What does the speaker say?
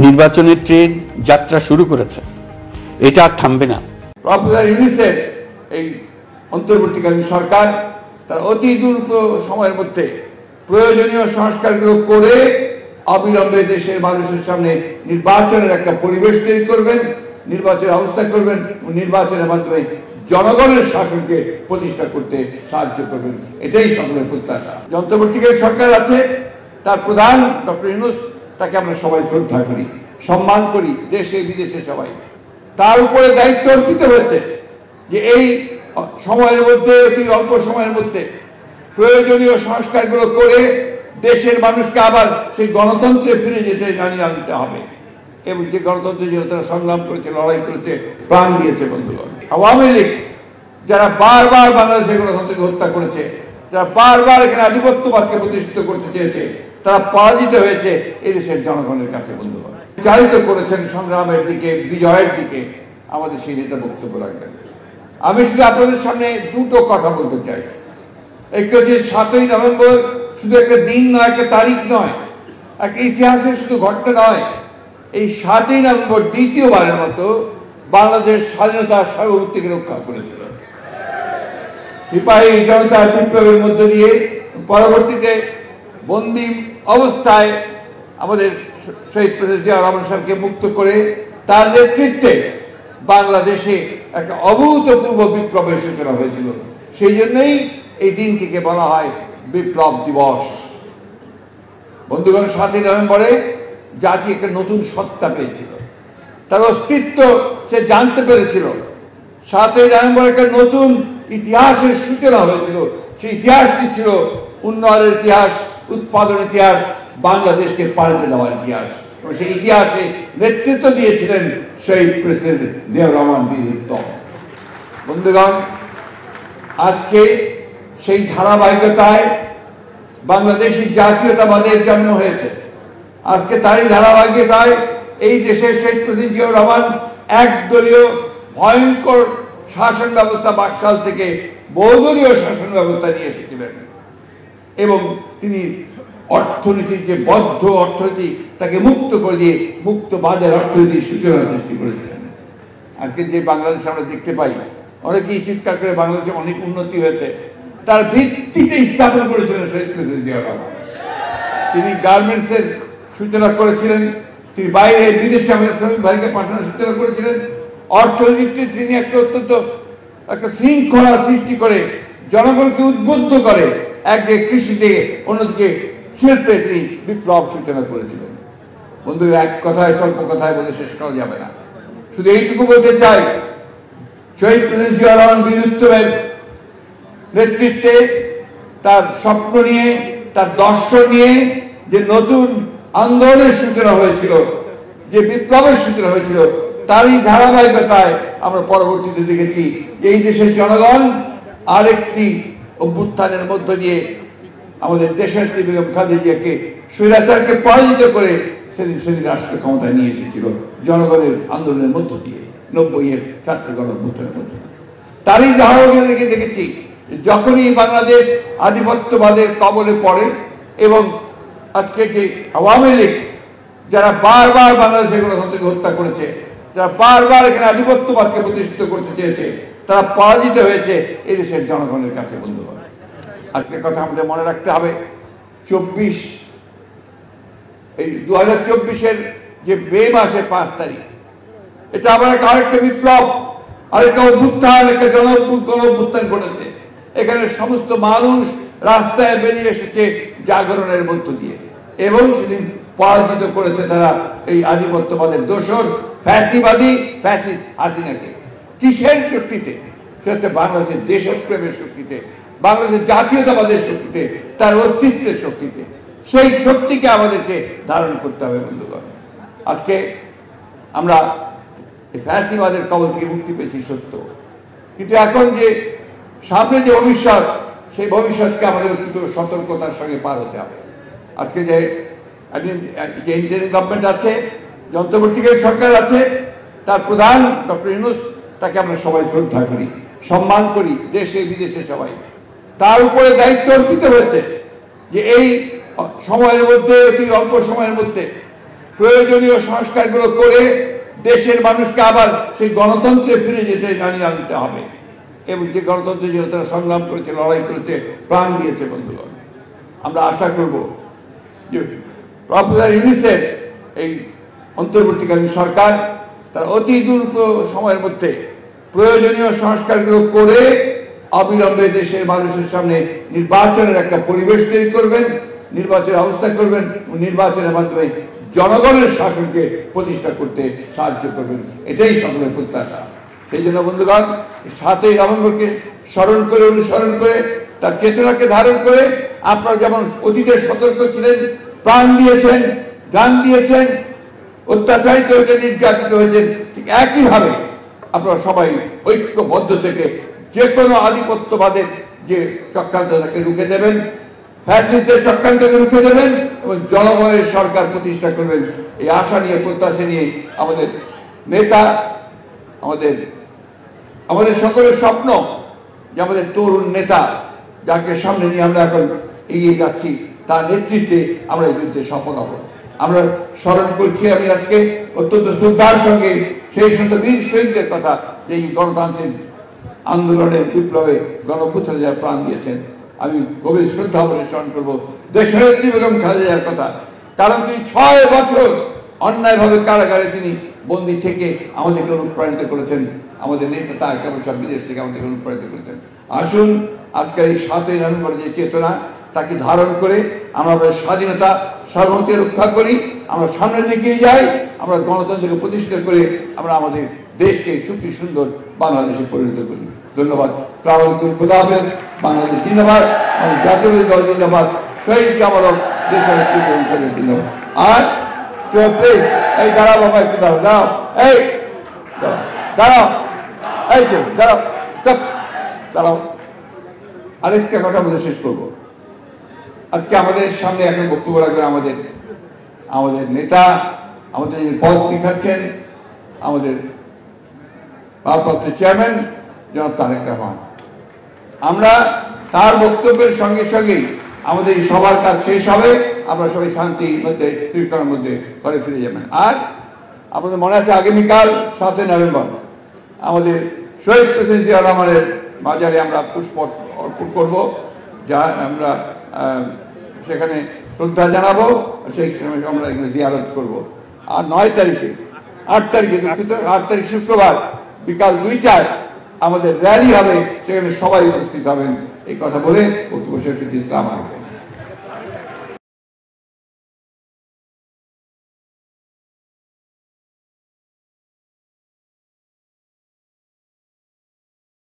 নির্বাচনের ট্রেন যাত্রা শুরু করেছে, এটা আর থামবে না। প্রফেসর ইউনূসের এই অন্তর্বর্তীকালীন সরকার তার অতি দ্রুত সময়ের মধ্যে প্রয়োজনীয় সংস্কারগুলো করে অবিলম্বে দেশের মানুষের সামনে নির্বাচনের একটা পরিবেশ তৈরি করবেন, নির্বাচনের অবস্থা করবেন, নির্বাচনের মাধ্যমে জনগণের শাসনকে প্রতিষ্ঠা করতে সাহায্য করবেন। এটাই সকলের প্রত্যাশা। অন্তর্বর্তীকালীন সরকার আছে, তার প্রধান ডক্টর ইউনূস, তাকে আমরা সবাই শ্রদ্ধা করি, সম্মান করি, দেশে বিদেশে সবাই। তার উপরে দায়িত্ব অর্পিত হয়েছে যে এই সময়ের মধ্যে, অতি অল্প সময়ের মধ্যে প্রয়োজনীয় সংস্কারগুলো করে দেশের মানুষকে আবার সেই গণতন্ত্রে ফিরে যেতে জানিয়ে আনতে হবে, এবং যে গণতন্ত্রের জন্য তারা সংগ্রাম করেছে, লড়াই করেছে, প্রাণ দিয়েছে। বন্ধুগণ, আওয়ামী লীগ যারা বারবার বাংলাদেশের গণতন্ত্রকে হত্যা করেছে, যারা বারবার এখানে আধিপত্যবাদকে প্রতিষ্ঠিত করতে চেয়েছে, তারা পরাজিত হয়েছে এই দেশের জনগণের কাছে। বন্ধুগণ, চালিত করেছেন সংগ্রামের দিকে, বিজয়ের দিকে। আমাদের সেই নেতা বক্তব্য রাখবেন। আমি শুধু আপনাদের সামনে দুটো কথা বলতে চাই। একটি হচ্ছে 7ই নভেম্বর শুধু একটা দিন নয়, একটা তারিখ নয়, একটা ইতিহাসের শুধু ঘটনা নয়। এই 7ই নভেম্বর দ্বিতীয়বারের মতো বাংলাদেশ স্বাধীনতার সার্বভৌমত্বকে রক্ষা করেছিল। সিপাহী জনতার বিপ্লবের মধ্য দিয়ে পরবর্তীতে বন্দী অবস্থায় আমাদের শহীদ প্রেসিডেন্ট জিয়াউর রহমান সাহেবকে মুক্ত করে তার নেতৃত্বে বাংলাদেশে একটা অভূতপূর্ব বিপ্লবের সূচনা হয়েছিল। সেই জন্যই এই দিনটিকে বলা হয় বিপ্লব দিবস। বন্ধুগণ, 7ই নভেম্বরে জাতি একটা নতুন সত্তা পেয়েছিল, তার অস্তিত্ব সে জানতে পেরেছিল। 7ই নভেম্বর একটা নতুন ইতিহাসের সূচনা হয়েছিল। সেই ইতিহাসটি ছিল উন্নয়নের ইতিহাস, উৎপাদনের ইতিহাস, বাংলাদেশকে পাল্টে দেওয়ার ইতিহাস। এবং সেই ইতিহাসে নেতৃত্ব দিয়েছিলেন শহীদ প্রেসিডেন্ট জিয়াউর রহমান বীর উত্তম। বন্ধুগণ, আজকে সেই ধারাবাহিকতায় বাংলাদেশি জাতীয়তাবাদের জন্ম হয়েছে। আজকে তারই ধারাবাহিকতায় এই দেশের শহীদ প্রেসিডেন্ট জিয়াউর রহমান একদলীয় ভয়ঙ্কর শাসন ব্যবস্থা, বাকশাল থেকে বহুদলীয় শাসন ব্যবস্থা নিয়ে এসেছিলেন, এবং তিনি অর্থনীতির যে বদ্ধ অর্থনীতি তাকে মুক্ত করে দিয়ে মুক্ত বাজার অর্থনীতির সূচনা সৃষ্টি করেছিলেন। আজকে যে বাংলাদেশ আমরা দেখতে পাই, অনেকেই চিৎকার করে বাংলাদেশে অনেক উন্নতি হয়েছে, তার ভিত্তিতে স্থাপন করেছিলেন শহীদ প্রেসিডেন্ট জিয়াউর রহমান। তিনি গার্মেন্টসের সূচনা করেছিলেন, তিনি বাইরে বিদেশে আমাদের শ্রমিক ভাইকে পাঠানোর সূচনা করেছিলেন। অর্থনীতিতে তিনি একটা অত্যন্ত একটা শৃঙ্খলা সৃষ্টি করে জনগণকে উদ্বুদ্ধ করে একদিকে কৃষিতে, অন্যদিকে শিল্পে তিনি বিপ্লব সূচনা করেছিলেন। বন্ধুরা, এক কথায় স্বল্প কথায় বলে শেষ করা যাবে না। শুধু এইটুকু বলতে চাই, শহীদ প্রেসিডেন্ট জিয়াউর রহমান বীর উত্তমের নেতৃত্বে, তার স্বপ্ন নিয়ে, তার দর্শন নিয়ে যে নতুন আন্দোলনের সূচনা হয়েছিল, যে বিপ্লবের সূচনা হয়েছিল, তারই ধারাবাহিকতায় আমরা পরবর্তীতে দেখেছি এই দেশের জনগণ আরেকটি অভ্যুত্থানের মধ্য দিয়ে আমাদের দেশের বেগম খালেদাকে, স্বৈরাচারকে পরাজিত করে সেদিন রাষ্ট্র ক্ষমতায় নিয়ে এসেছিল জনগণের আন্দোলনের মধ্য দিয়ে, 90-এর ছাত্র গণ অভ্যুত্থানের মধ্য দিয়ে। তারই ধারাবাহিকতা দেখেছি যখনই বাংলাদেশ আধিপত্যবাদের কবলে পড়ে, এবং আজকে যে আওয়ামী লীগ যারা বারবার বাংলাদেশের গণতন্ত্রকে হত্যা করেছে, যারা বারবার এখানে আধিপত্যবাদকে প্রতিষ্ঠিত করতে চেয়েছে, তারা পরাজিত হয়েছে এই দেশের জনগণের কাছে। বন্ধুগণ, আজকের কথা আমাদের মনে রাখতে হবে, 2024-এর যে মে মাসের 5 তারিখ, এটা আবার আরেকটা বিপ্লব, আরেকটা অভ্যুত্থান, একটা গণ অভ্যুত্থান ঘটেছে। এখানে সমস্ত মানুষ রাস্তায় বেরিয়ে এসেছে জাগরণের মধ্য দিয়ে, এবং সেদিন পরাজিত করেছে তারা এই আধিপত্যবাদের দোসর ফ্যাসিবাদী ফ্যাসিস্ট হাসিনাকে। কিসের শক্তিতে? সেটা হচ্ছে বাংলাদেশের দেশপ্রেমের শক্তিতে, বাংলাদেশের জাতীয়তাবাদের শক্তিতে, তার অস্তিত্বের শক্তিতে। সেই শক্তিকে আমাদেরকে ধারণ করতে হবে। বন্ধুগণ, আজকে আমরা ফ্যাসিবাদের কবল থেকে মুক্তি পেয়েছি সত্য, কিন্তু এখন যে সামনে যে ভবিষ্যৎ, সেই ভবিষ্যৎকে আমাদের অত্যন্ত সতর্কতার সঙ্গে পার হতে হবে। আজকে যে ইন্টারিম গভর্নমেন্ট আছে, অন্তর্বর্তীকালীন সরকার আছে, তার প্রধান ডক্টর ইউনূস, তাকে আমরা সবাই শ্রদ্ধা করি, সম্মান করি, দেশে বিদেশে সবাই। তার উপরে দায়িত্ব অর্পিত হয়েছে যে এই সময়ের মধ্যে, অতি অল্প সময়ের মধ্যে প্রয়োজনীয় সংস্কারগুলো করে দেশের মানুষকে আবার সেই গণতন্ত্রে ফিরে যেতে জানিয়ে আনতে হবে, এবং যে গণতন্ত্রের জন্য তারা সংগ্রাম করেছে, লড়াই করেছে, প্রাণ দিয়েছে। বন্ধুগণ, আমরা আশা করব যে প্রফেসর ইউনূসের এই অন্তর্বর্তীকালীন সরকার তার অতি দ্রুত সময়ের মধ্যে প্রয়োজনীয় সংস্কারগুলো করে অবিলম্বে দেশের মানুষের সামনে নির্বাচনের একটা পরিবেশ তৈরি করবেন, নির্বাচনের ব্যবস্থা করবেন, নির্বাচনের মাধ্যমে জনগণের শাসনকে প্রতিষ্ঠা করতে সাহায্য করবেন। এটাই সকলের প্রত্যাশা। সেই জন্য বন্ধুগণ, 7ই নভেম্বরকে স্মরণ করে, অনুসরণ করে, তার চেতনাকে ধারণ করে আপনারা যেমন অতীতে সতর্ক ছিলেন, প্রাণ দিয়েছেন, জান দিয়েছেন, অত্যাচারিত হয়েছেন, নির্যাতিত হয়েছেন, ঠিক একইভাবে আপনারা সবাই ঐক্যবদ্ধ থেকে যে কোনো আধিপত্যবাদের যে চক্রান্ত তাকে রুখে দেবেন, ফ্যাসিস্টদের চক্রান্তকে রুখে দেবেন এবং জনগণের সরকার প্রতিষ্ঠা করবেন। এই আশা নিয়ে, প্রত্যাশা নিয়ে আমাদের নেতা, আমাদের সকলের স্বপ্ন যে আমাদের তরুণ নেতা, যাকে সামনে নিয়ে আমরা এখন এগিয়ে যাচ্ছি, তার নেতৃত্বে আমরা এই যুদ্ধে সফল হব। আমরা স্মরণ করছি আমি আজকে অত্যন্ত শ্রদ্ধার সঙ্গে সেই সমস্ত বীর শহীদদের কথা, যে এই গণতান্ত্রিক আন্দোলনে, বিপ্লবে, গণঅভ্যুত্থানে যারা প্রাণ দিয়েছেন। আমি গভীর শ্রদ্ধা বলে স্মরণ করবো দেশনেত্রী বেগম খালেদা জিয়ার কথা, কারণ তিনি 6 বছর অন্যায়ভাবে কারাগারে তিনি বন্দী থেকে আমাদেরকে অনুপ্রাণিত করেছেন। আমাদের নেতা তারেক রহমান সাহেব বিদেশ থেকে আমাদেরকে অনুপ্রাণিত করেছেন। আসুন আজকের এই 7ই নভেম্বর যে চেতনা, তাকে ধারণ করে আমরা আমাদের স্বাধীনতা সার্বভৌমত্ব রক্ষা করি, আমরা সামনের দিকে যাই, আমরা গণতন্ত্রকে প্রতিষ্ঠা করে আমরা আমাদের দেশকে সুখী সুন্দর বাংলাদেশে পরিণত করি। ধন্যবাদ। আসসালামু আলাইকুম। খোদা হাফেজ। বাংলাদেশ জিন্দাবাদ। আমাদের জাতীয়বাদী দল জিন্দাবাদ। শহীদ জামানত দেশের জিন্দাবাদ। আর প্লিজ এই দাঁড়াও বাবা, একটু দাঁড়াও, দাঁড়াও, এই দাঁড়াও, এই দাঁড়াও, দাঁড়াও। আরেকটা কথা বলে শেষ করবো। আজকে আমাদের সামনে এখন বক্তব্য রাখবেন আমাদের নেতা, আমাদের যিনি পদ দেখাচ্ছেন, আমাদের ভারপ্রাপ্ত চেয়ারম্যান জনাব তারেক রহমান। আমরা তার বক্তব্যের সঙ্গে সঙ্গেই আমাদের এই সবার কাজ শেষ হবে, আমরা সবাই শান্তির মধ্যে, শৃঙ্খলার মধ্যে ঘরে ফিরে যাবেন। আর আপনাদের মনে আছে আগামীকাল 7ই নভেম্বর আমাদের শহীদ প্রেসিডেন্ট জিয়া রহমানের মাজারে আমরা পুষ্প অর্পণ করবো, যা আমরা সেখানে শ্রদ্ধা জানাবো, সেই সময় আমরা এখানে জিয়ারত করবো। আর 8 তারিখে দুঃখিত, 8 তারিখ শুক্রবার বিকাল 2টায় আমাদের র্যালি হবে, সেখানে সবাই উপস্থিত হবেন। এই কথা বলে বক্তব্য শেষ করছি। ইসলাম আলাইকুম।